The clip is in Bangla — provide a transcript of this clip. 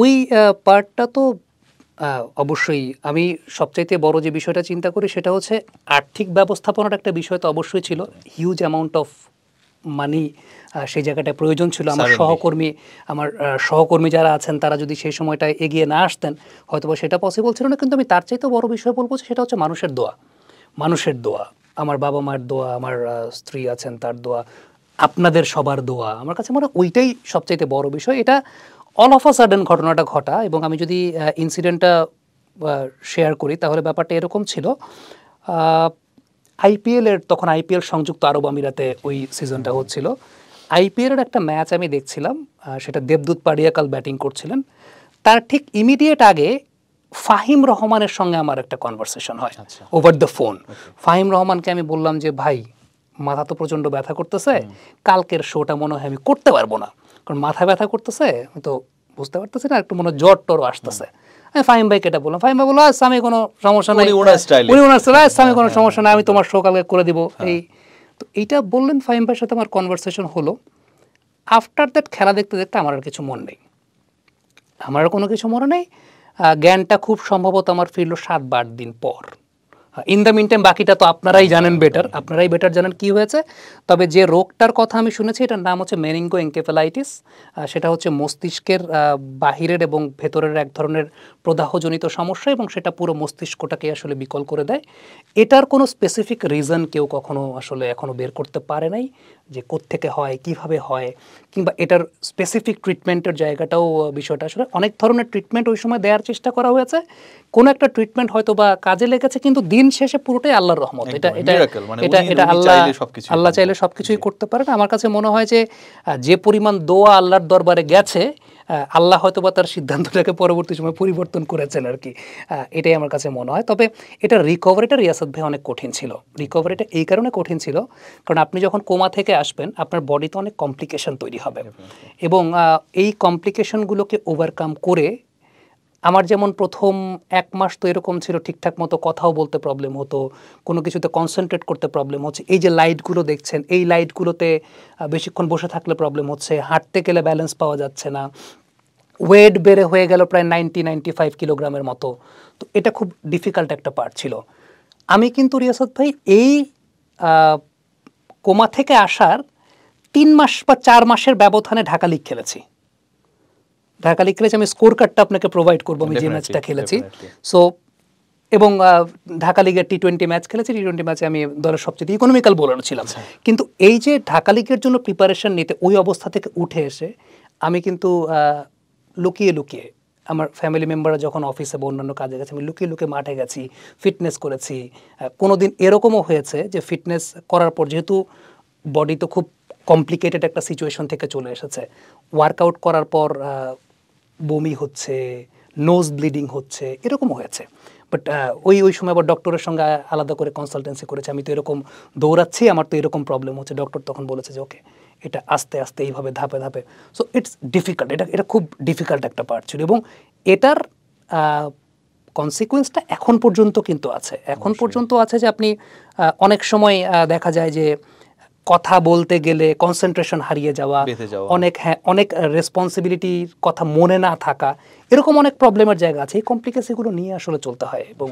ওই পার্টটা তো অবশ্যই আমি সবচাইতে বড় যে বিষয়টা চিন্তা করি সেটা হচ্ছে আর্থিক ব্যবস্থাপনার একটা বিষয় তো অবশ্যই ছিল। হিউজ অ্যামাউন্ট অফ মানি সেই জায়গাটায় প্রয়োজন ছিল। আমার সহকর্মী যারা আছেন তারা যদি সেই সময়টায় এগিয়ে না আসতেন হয়তোবা সেটা পসিবল ছিল না। কিন্তু আমি তার চাইতেও বড় বিষয় বলবো সেটা হচ্ছে মানুষের দোয়া। মানুষের দোয়া, আমার বাবা মায়ের দোয়া, আমার স্ত্রী আছেন তার দোয়া, আপনাদের সবার দোয়া। আমার কাছে মনে হয় ওইটাই সবচাইতে বড় বিষয়। এটা অল অফ আ সাডেন ঘটনাটা ঘটা। এবং আমি যদি ইনসিডেন্টটা শেয়ার করি তাহলে ব্যাপারটা এরকম ছিল। আইপিএলের তখন আইপিএল সংযুক্ত আরব আমিরাতে ওই সিজনটা হচ্ছিল। আইপিএলের একটা ম্যাচ আমি দেখছিলাম, সেটা দেবদূত পাডিয়াকাল ব্যাটিং করছিলেন। তার ঠিক ইমিডিয়েট আগে ফাহিম রহমানের সঙ্গে আমার একটা কনভারসেশন হয় ওভার দ্য ফোন। ফাহিম রহমানকে আমি বললাম যে ভাই মাথা তো প্রচণ্ড ব্যথা করতেছে, কালকের শোটা মনে হয় আমি করতে পারবো না, কারণ মাথা ব্যথা করতেছে, আমি তো বুঝতে পারতেছি না, একটু মনে হয় জ্বর টরও আসতেছে। আমি ফাহিম ভাইকে এটা বললাম, ফাহিম ভাই বললো আচ্ছা আমি কোনো সমস্যা নাই, আমি কোনো সমস্যা নাই, আমি তোমার শো কালকে করে দিব। এই তো এইটা বললেন ফাহিম ভাইয়ের সাথে আমার কনভারসেশন হলো। আফটার দ্যাট খেলা দেখতে দেখতে আমার আর কিছু মন নেই, আমার আর কোনো কিছু মনে নেই। জ্ঞানটা খুব সম্ভবত আমার ফিরল 7 বা 8 দিন পর। ইন দ্য মিন টাইম বাকিটা তো আপনারাই জানেন, আপনারাই বেটার জানেন কি হয়েছে। তবে যে রোগটার কথা আমি শুনেছি এটার নাম হচ্ছে মেনিঙ্গো এনকেফেলাইটিস। সেটা হচ্ছে মস্তিষ্কের বাহিরের এবং ভেতরের এক ধরনের প্রদাহজনিত সমস্যা, এবং সেটা পুরো মস্তিষ্কটাকে আসলে বিকল করে দেয়। এটার কোনো স্পেসিফিক রিজন কেউ কখনো আসলে এখনও বের করতে পারে নাই, যে কোত্থেকে হয়, কিভাবে হয়, কিংবা এটার স্পেসিফিক ট্রিটমেন্টের জায়গাটাও বিষয়টা আসলে অনেক ধরনের ট্রিটমেন্ট ওই সময় দেওয়ার চেষ্টা করা হয়েছে। কোনো একটা ট্রিটমেন্ট হয়তো বা কাজে লেগেছে, কিন্তু দিন শেষে পুরোটাই আল্লাহর রহমত। এটা আল্লাহ চাইলে সবকিছুই করতে পারে না। আমার কাছে মনে হয় যে পরিমাণ দোয়া আল্লাহর দরবারে গেছে, আল্লাহ হয়তো বা তার সিদ্ধান্তটাকে পরবর্তী সময় পরিবর্তন করেছেন আর কি। এটাই আমার কাছে মনে হয়। তবে এটা রিকভারিটা রিয়াসাত ভাই অনেক কঠিন ছিল। রিকভারিটা এই কারণে কঠিন ছিল কারণ আপনি যখন কোমা থেকে আসবেন আপনার বডিতে অনেক কমপ্লিকেশন তৈরি হবে, এবং এই কমপ্লিকেশনগুলোকে ওভারকাম করে আমার যেমন প্রথম 1 মাস তো এরকম ছিল, ঠিকঠাক মতো কথাও বলতে প্রবলেম হতো, কোনো কিছুতে কনসেন্ট্রেট করতে প্রবলেম হচ্ছে। এই যে লাইটগুলো দেখছেন, এই লাইটগুলোতে বেশিক্ষণ বসে থাকলে প্রবলেম হচ্ছে, হাঁটতে গেলে ব্যালেন্স পাওয়া যাচ্ছে না, ওয়েট বেড়ে হয়ে গেল প্রায় 90-95 কিলোগ্রামের মতো। তো এটা খুব ডিফিকাল্ট একটা পার্ট ছিল। আমি কিন্তু রিয়াসাত ভাই এই কোমা থেকে আসার 3 মাস বা 4 মাসের ব্যবধানে ঢাকা লিগ খেলেছি। আমি স্কোর কার্ডটা আপনাকে প্রোভাইড করবো, আমি যে ম্যাচটা খেলেছি। সো এবং ঢাকা লিগের টি-20 ম্যাচ খেলেছি। টি-20 ম্যাচে আমি দলের সবচেয়ে ইকোনমিক্যাল বোলার ছিলাম। কিন্তু এই যে ঢাকা লিগের জন্য প্রিপারেশন নিতে ওই অবস্থা থেকে উঠে এসে আমি কিন্তু লুকিয়ে লুকিয়ে, আমার ফ্যামিলি মেম্বাররা যখন অফিসে বা অন্যান্য কাজে গেছে, আমি লুকিয়ে লুকিয়ে মাঠে গেছি, ফিটনেস করেছি। কোনো দিন এরকমও হয়েছে যে ফিটনেস করার পর, যেহেতু বডি তো খুব কমপ্লিকেটেড একটা সিচুয়েশন থেকে চলে এসেছে, ওয়ার্কআউট করার পর বমি হচ্ছে, নোজ ব্লিডিং হচ্ছে, এরকমও হয়েছে। বাট ওই সময় আবার ডক্টরের সঙ্গে আলাদা করে কনসালটেন্সি করেছে, আমি তো এরকম দৌড়াচ্ছি, আমার তো এরকম প্রবলেম হচ্ছে। ডক্টর তখন বলেছে যে ওকে, এটা আস্তে আস্তে এইভাবে ধাপে ধাপে। সো ইটস ডিফিকাল্ট, এটা খুব ডিফিকাল্ট একটা পার্ট ছিল, এবং এটার কনসিকুয়েন্সটা এখন পর্যন্ত কিন্তু আছে। এখন পর্যন্ত আছে যে আপনি অনেক সময় দেখা যায় যে কথা বলতে গেলে কনসেন্ট্রেশন হারিয়ে যাওয়া, অনেক রেসপন্সিবিলিটির কথা মনে না থাকা, এরকম অনেক প্রবলেমের জায়গা আছে। এই কমপ্লিকেসিগুলো নিয়ে আসলে চলতে হয়। এবং